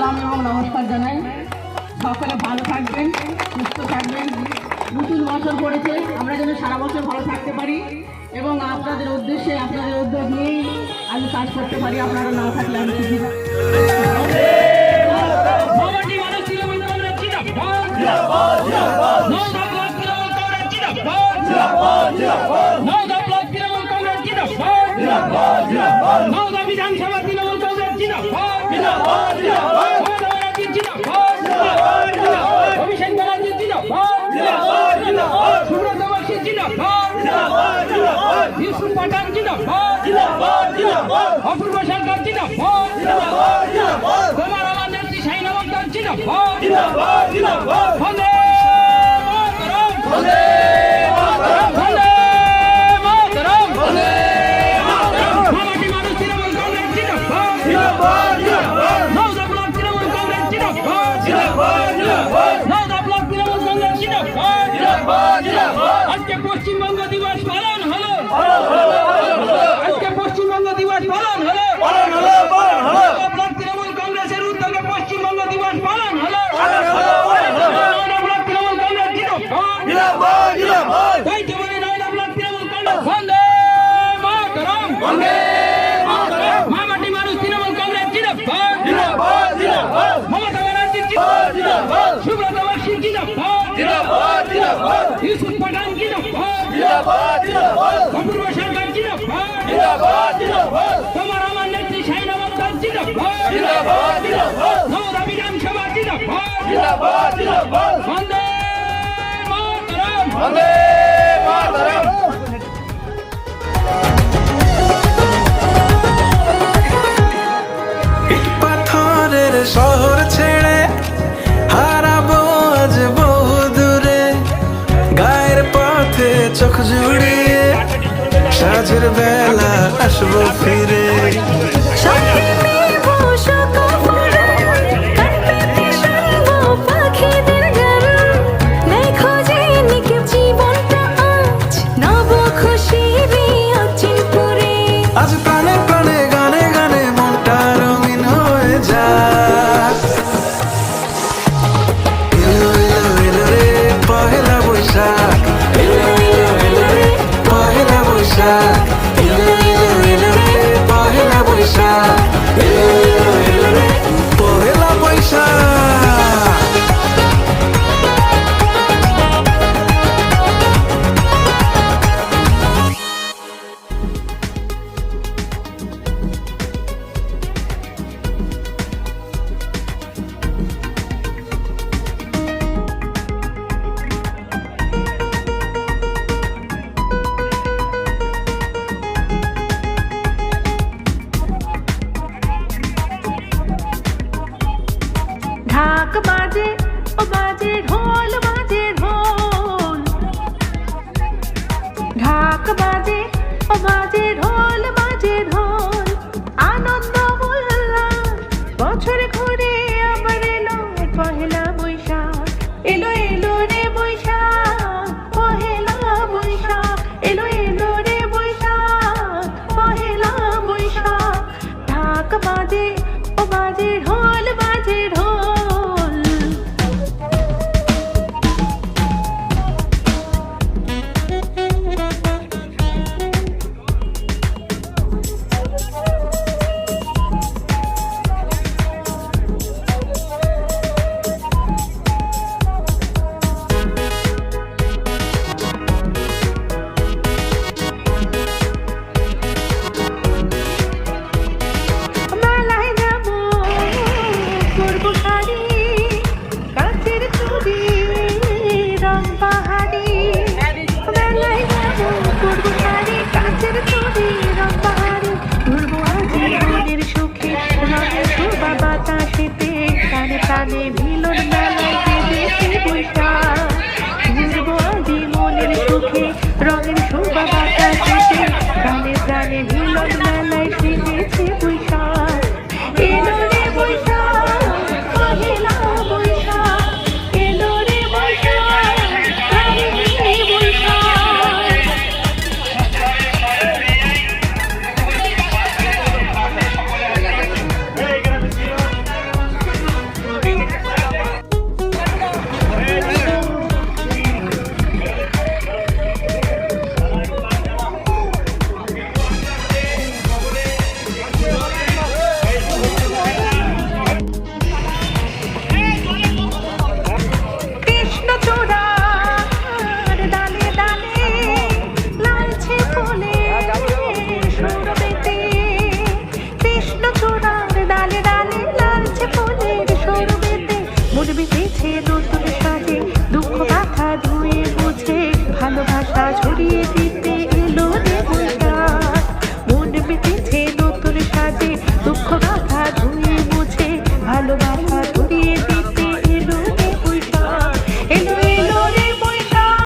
সালাম এবং নমস্কার জানাই। সকলে ভালো থাকবেন, সুস্থ থাকবেন। নতুন বছর পড়েছে, আমরা যেন সারা বছর ভালো থাকতে পারি এবং আপনাদের উদ্দেশ্যে আপনাদের উদ্যোগ নিয়েই আমি কাজ করতে পারি। আপনারা না থাকলে আমি কিছু বিধানসভা তৃণমূল অভিষেক ব্যানার্জি সুব্রত বক্সী ইউসুফ পাঠান অপূর্ব সরকার তোমার আমার নেত্রী শাহিন আক্তার বন্দে আজকে পশ্চিমবঙ্গ দিবস পালন হলো, আজকে পশ্চিমবঙ্গ দিবস পালন হলো, তৃণমূল কংগ্রেসের উদ্যোগে পশ্চিমবঙ্গ দিবস পালন হলো। তৃণমূল কংগ্রেস বন্দে মাতরম, মামাটি মানুষ তৃণমূল কংগ্রেস মমতা ব্যানার্জি সুব্রত বক্সী ইউসুফ পাঠান অপূর্ব সরকার তোমার আমার নেত্রী শাহিন আক্তার নওদা বিধানসভা বন্দে মাতরম, বন্দে মাতরম। পাথরের শহর ছেড়ে হারাবো আজ বহু দূরে, গায়ের পথে চোখ জুড়িয়ে সাজের বেলা আসবো ফিরে। আজ প্রাণে প্রাণে গানে গানে মনটা রঙিন হয়ে যায়। এলো এলো এলো রে পহেলা বৈশাখ, এলো এলো এলো রে পহেলা বৈশাখ, এলো এলো এলো রে পহেলা বৈশাখ, এলো এলো এলো রে পহেলা বৈশাখ। ঢাক বাজে ও বাজে ঢোল বাজে ঢোল, ঢাক বাজে ও বাজে ঢোল বাজে ঢোল, আনন্দ উল্লাস বছর ঘুরে আবার এলো পহেলা বৈশাখ, এলো এলো রে বৈশাখ পহেলা বৈশাখ, এলো এলো রে বৈশাখ পহেলা বৈশাখ। ঢাক বাজে ও বাজে ঢোল